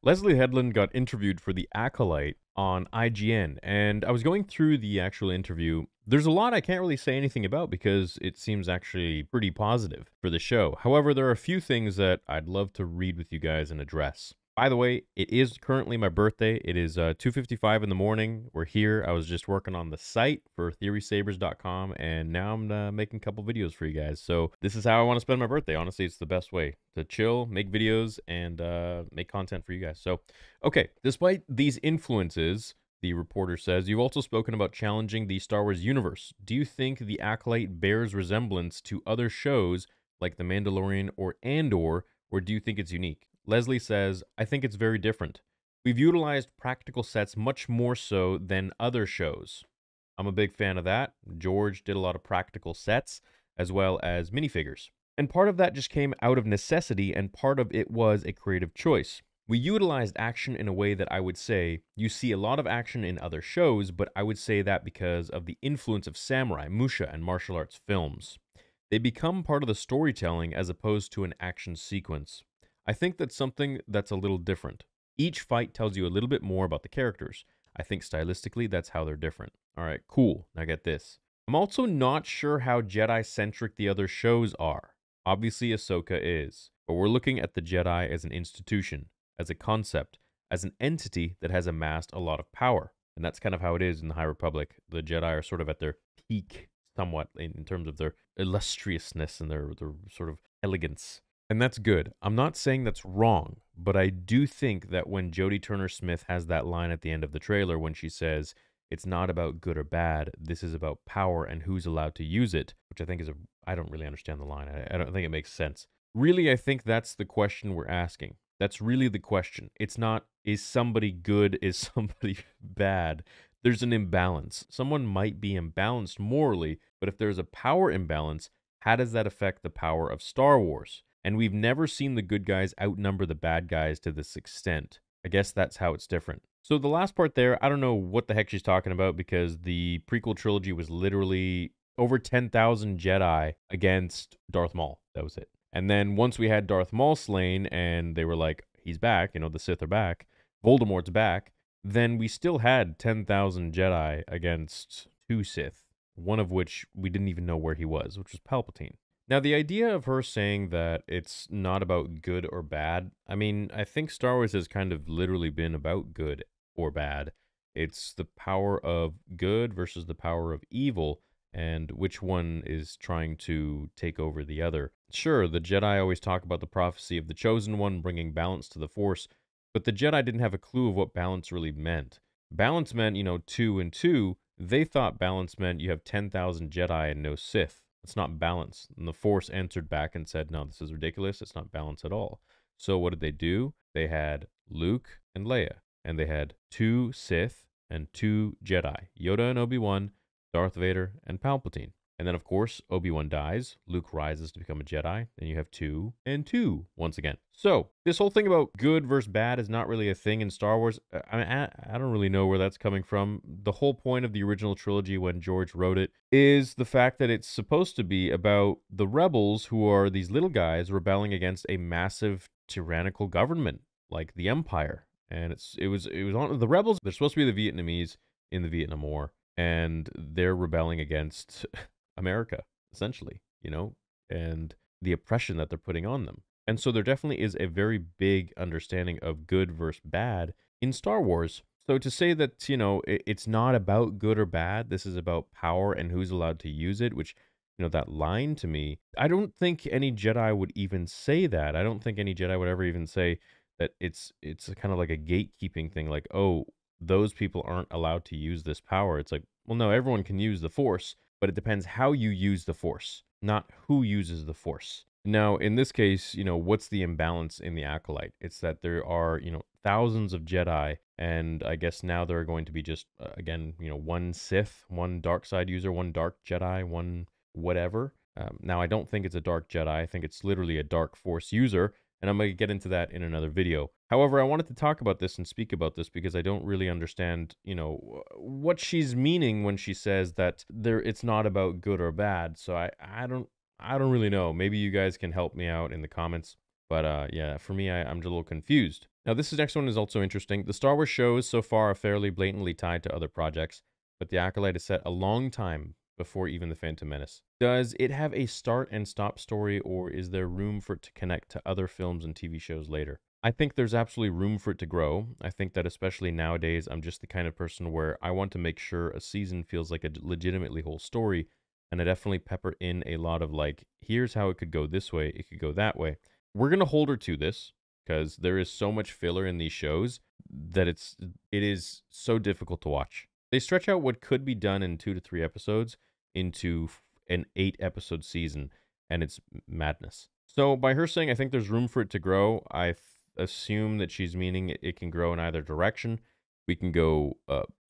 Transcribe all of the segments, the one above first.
Leslye Headland got interviewed for The Acolyte on IGN, and I was going through the actual interview. There's a lot I can't really say anything about because it seems actually pretty positive for the show. However, there are a few things that I'd love to read with you guys and address. By the way, it is currently my birthday. It is 2:55 in the morning. We're here. I was just working on the site for theorysabers.com, and now I'm making a couple videos for you guys. So this is how I want to spend my birthday. Honestly, it's the best way to chill, make videos, and make content for you guys. So, okay, despite these influences, the reporter says, you've also spoken about challenging the Star Wars universe. Do you think The Acolyte bears resemblance to other shows like The Mandalorian or Andor, or do you think it's unique? Leslye says, I think it's very different. We've utilized practical sets much more so than other shows. I'm a big fan of that. George did a lot of practical sets as well as minifigures. And part of that just came out of necessity, and part of it was a creative choice. We utilized action in a way that I would say you see a lot of action in other shows, but I would say that because of the influence of samurai, musha, and martial arts films. They become part of the storytelling as opposed to an action sequence. I think that's something that's a little different. Each fight tells you a little bit more about the characters. I think stylistically that's how they're different. All right, cool. Now get this. I'm also not sure how Jedi-centric the other shows are. Obviously, Ahsoka is, but we're looking at the Jedi as an institution, as a concept, as an entity that has amassed a lot of power. And that's kind of how it is in the High Republic. The Jedi are sort of at their peak somewhat in terms of their illustriousness and their sort of elegance. And that's good. I'm not saying that's wrong, but I do think that when Jodie Turner-Smith has that line at the end of the trailer when she says, it's not about good or bad, this is about power and who's allowed to use it, which I think is I don't really understand the line. I don't think it makes sense. Really, I think that's the question we're asking. That's really the question. It's not, is somebody good, is somebody bad? There's an imbalance. Someone might be imbalanced morally, but if there's a power imbalance, how does that affect the power of Star Wars? And we've never seen the good guys outnumber the bad guys to this extent. I guess that's how it's different. So the last part there, I don't know what the heck she's talking about because the prequel trilogy was literally over 10,000 Jedi against Darth Maul. That was it. And then once we had Darth Maul slain and they were like, he's back, the Sith are back, Voldemort's back, then we still had 10,000 Jedi against 2 Sith, one of which we didn't even know where he was, which was Palpatine. Now, the idea of her saying that it's not about good or bad, I mean, I think Star Wars has kind of literally been about good or bad. It's the power of good versus the power of evil, and which one is trying to take over the other. Sure, the Jedi always talk about the prophecy of the Chosen One bringing balance to the Force, but the Jedi didn't have a clue of what balance really meant. Balance meant, 2 and 2. They thought balance meant you have 10,000 Jedi and no Sith. It's not balance. And the Force answered back and said, no, this is ridiculous. It's not balance at all. So what did they do? They had Luke and Leia, and they had 2 Sith and 2 Jedi, Yoda and Obi-Wan, Darth Vader, and Palpatine. And then, of course, Obi-Wan dies. Luke rises to become a Jedi. Then you have 2 and 2 once again. So this whole thing about good versus bad is not really a thing in Star Wars. I don't really know where that's coming from. The whole point of the original trilogy when George wrote it is the fact that it's supposed to be about the rebels who are these little guys rebelling against a massive tyrannical government like the Empire. And it was on the rebels. They're supposed to be the Vietnamese in the Vietnam War, and they're rebelling against America, essentially, and the oppression that they're putting on them. And so there definitely is a very big understanding of good versus bad in Star Wars. So to say that, it's not about good or bad, this is about power and who's allowed to use it, which, that line to me, I don't think any Jedi would even say that. I don't think any Jedi would ever even say that it's kind of like a gatekeeping thing, like, oh, those people aren't allowed to use this power. It's like, well, no, everyone can use the Force, but it depends how you use the Force, not who uses the Force. Now, in this case, what's the imbalance in the Acolyte? It's that there are, thousands of Jedi, and I guess now there are going to be just, again, one Sith, one dark side user, one dark Jedi, one whatever. Now, I don't think it's a dark Jedi. I think it's literally a dark Force user, and I'm going to get into that in another video. However, I wanted to talk about this and speak about this because I don't really understand, what she's meaning when she says that it's not about good or bad. So I don't really know. Maybe you guys can help me out in the comments. But yeah, for me, I'm just a little confused. Now, this next one is also interesting. The Star Wars shows so far are fairly blatantly tied to other projects, but The Acolyte is set a long time before even The Phantom Menace. Does it have a start and stop story, or is there room for it to connect to other films and TV shows later? I think there's absolutely room for it to grow. I think that especially nowadays, I'm just the kind of person where I want to make sure a season feels like a legitimately whole story, and I definitely pepper in a lot of like, here's how it could go this way, it could go that way. We're going to hold her to this because there is so much filler in these shows that it is so difficult to watch. They stretch out what could be done in 2 to 3 episodes into an 8-episode season, and it's madness. So by her saying I think there's room for it to grow, I assume that she's meaning it can grow in either direction. We can go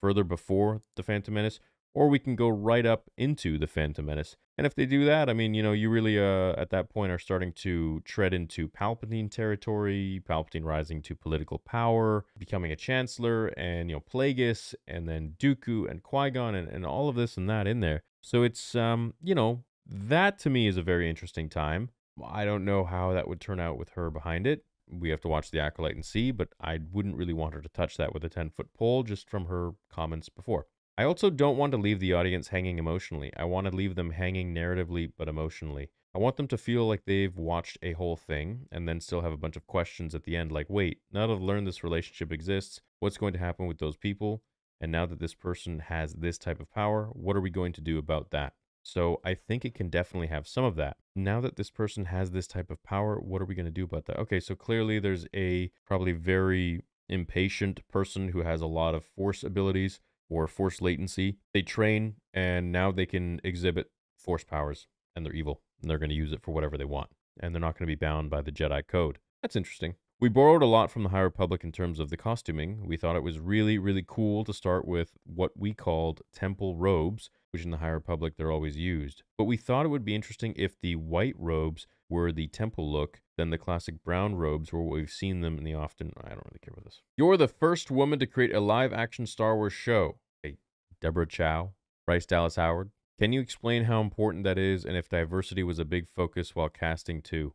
further before the Phantom Menace, or we can go right up into the Phantom Menace. And if they do that, I mean, you really at that point are starting to tread into Palpatine territory, Palpatine rising to political power, becoming a chancellor, and Plagueis, and then Dooku and Qui-Gon, and all of this and that in there. So it's that to me is a very interesting time. I don't know how that would turn out with her behind it. We have to watch The Acolyte and see, but I wouldn't really want her to touch that with a 10-foot pole just from her comments before. I also don't want to leave the audience hanging emotionally. I want to leave them hanging narratively, but emotionally. I want them to feel like they've watched a whole thing and then still have a bunch of questions at the end like, wait, now that I've learned this relationship exists, what's going to happen with those people? And now that this person has this type of power, what are we going to do about that? So I think it can definitely have some of that. Now that this person has this type of power, what are we going to do about that? Okay, so clearly there's a probably very impatient person who has a lot of force abilities or force latency. They train and now they can exhibit force powers and they're evil and they're going to use it for whatever they want. And they're not going to be bound by the Jedi code. That's interesting. We borrowed a lot from the High Republic in terms of the costuming. We thought it was really, really cool to start with what we called temple robes, which in the High Republic they're always used. But we thought it would be interesting if the white robes were the temple look, then the classic brown robes were what we've seen them in the often... I don't really care about this. You're the first woman to create a live-action Star Wars show. Hey, Deborah Chow, Bryce Dallas Howard. Can you explain how important that is and if diversity was a big focus while casting too?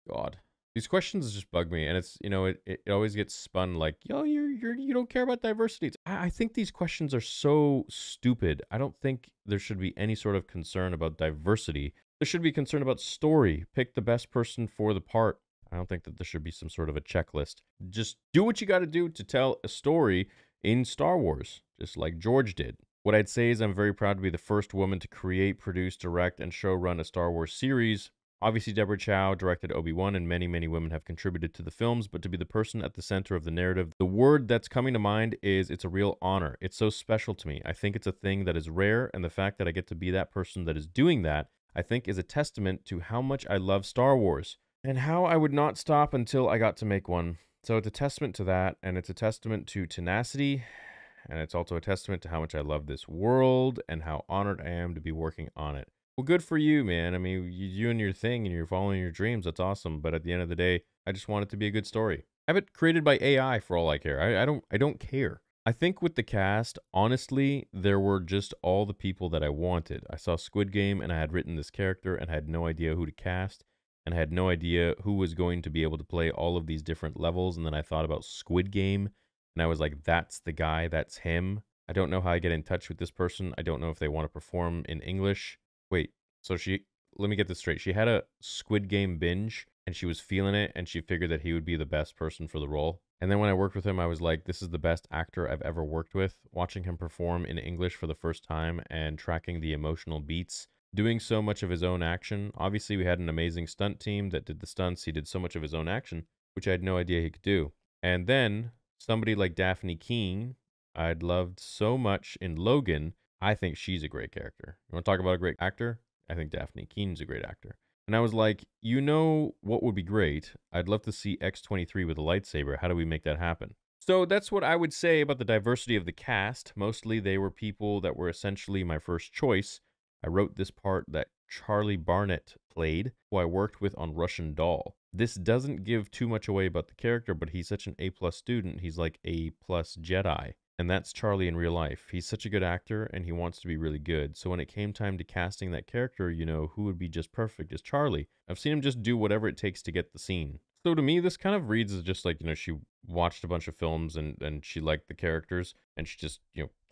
God, these questions just bug me, and it's it always gets spun like, yo, you don't care about diversity. I think these questions are so stupid. I don't think there should be any sort of concern about diversity. There should be concern about story. Pick the best person for the part. I don't think that there should be some sort of a checklist. Just do what you got to do to tell a story in Star Wars, just like George did. What I'd say is I'm very proud to be the first woman to create, produce, direct, and showrun a Star Wars series. Obviously, Deborah Chow directed Obi-Wan, and many, many women have contributed to the films, but to be the person at the center of the narrative, the word that's coming to mind is it's a real honor. It's so special to me. I think it's a thing that is rare, and the fact that I get to be that person that is doing that, I think is a testament to how much I love Star Wars, and how I would not stop until I got to make one. So it's a testament to that, and it's a testament to tenacity, and it's also a testament to how much I love this world, and how honored I am to be working on it. Well, good for you, man. I mean, you doing your thing and you're following your dreams. That's awesome. But at the end of the day, I just want it to be a good story. Have it created by AI for all I care. I don't care. I think with the cast, honestly, there were just all the people that I wanted. I saw Squid Game and I had written this character and I had no idea who to cast. And I had no idea who was going to be able to play all of these different levels. And then I thought about Squid Game and I was like, that's the guy. That's him. I don't know how I get in touch with this person. I don't know if they want to perform in English. Wait, so let me get this straight. She had a Squid Game binge and she was feeling it and she figured that he would be the best person for the role. And then when I worked with him, I was like, this is the best actor I've ever worked with. Watching him perform in English for the first time and tracking the emotional beats, doing so much of his own action. Obviously, we had an amazing stunt team that did the stunts. He did so much of his own action, which I had no idea he could do. And then somebody like Daphne Keane, I'd loved so much in Logan. I think she's a great character. You want to talk about a great actor? I think Daphne Keene's a great actor. And I was like, you know what would be great? I'd love to see X-23 with a lightsaber. How do we make that happen? So that's what I would say about the diversity of the cast. Mostly they were people that were essentially my first choice. I wrote this part that Charlie Barnett played, who I worked with on Russian Doll. This doesn't give too much away about the character, but he's such an A+ student. He's like A+ Jedi. and that's Charlie in real life. He's such a good actor, and he wants to be really good. So when it came time to casting that character, who would be just perfect as Charlie? I've seen him just do whatever it takes to get the scene. So to me, this kind of reads as just like, she watched a bunch of films and she liked the characters and she just,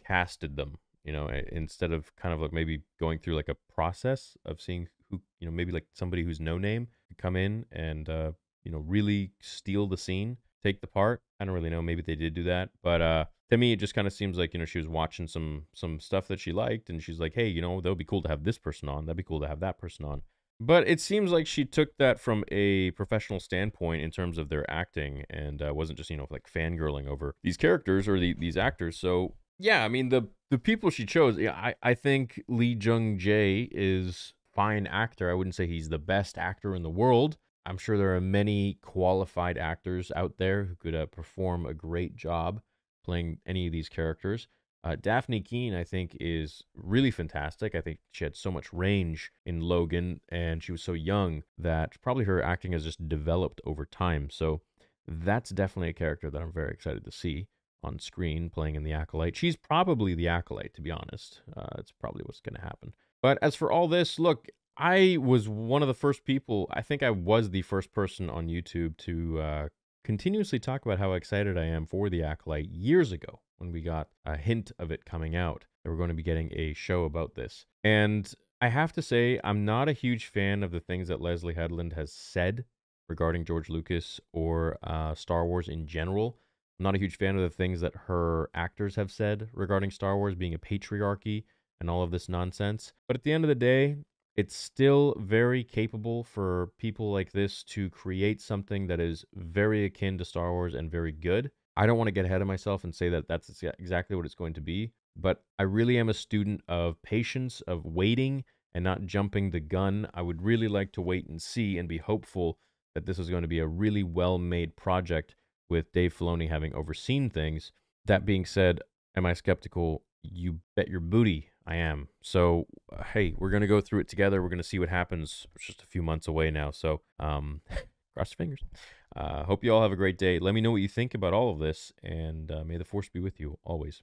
casted them, instead of kind of like maybe going through like a process of seeing who, maybe like somebody who's no name could come in and, really steal the scene, take the part. I don't really know. Maybe they did do that. But to me, it just kind of seems like, she was watching some stuff that she liked and she's like, hey, that would be cool to have this person on. That'd be cool to have that person on. But it seems like she took that from a professional standpoint in terms of their acting and wasn't just, like fangirling over these characters or these actors. So, yeah, I mean, the people she chose, yeah, I think Lee Jung-jae is fine actor. I wouldn't say he's the best actor in the world. I'm sure there are many qualified actors out there who could perform a great job playing any of these characters. Daphne Keane, I think, is really fantastic. I think she had so much range in Logan, and she was so young that probably her acting has just developed over time. So that's definitely a character that I'm very excited to see on screen playing in The Acolyte. She's probably the Acolyte, to be honest. It's probably what's going to happen. But as for all this, look, I was one of the first people, I think I was the first person on YouTube to continuously talk about how excited I am for The Acolyte years ago when we got a hint of it coming out. That we're going to be getting a show about this. And I have to say, I'm not a huge fan of the things that Leslye Headland has said regarding George Lucas or Star Wars in general. I'm not a huge fan of the things that her actors have said regarding Star Wars being a patriarchy and all of this nonsense. But at the end of the day, it's still very capable for people like this to create something that is very akin to Star Wars and very good. I don't want to get ahead of myself and say that that's exactly what it's going to be, but I really am a student of patience, of waiting and not jumping the gun. I would really like to wait and see and be hopeful that this is going to be a really well-made project with Dave Filoni having overseen things. That being said, am I skeptical? You bet your booty I am. So, hey, we're going to go through it together. We're going to see what happens. It's just a few months away now. So, cross your fingers. Hope you all have a great day. Let me know what you think about all of this, and may the force be with you always.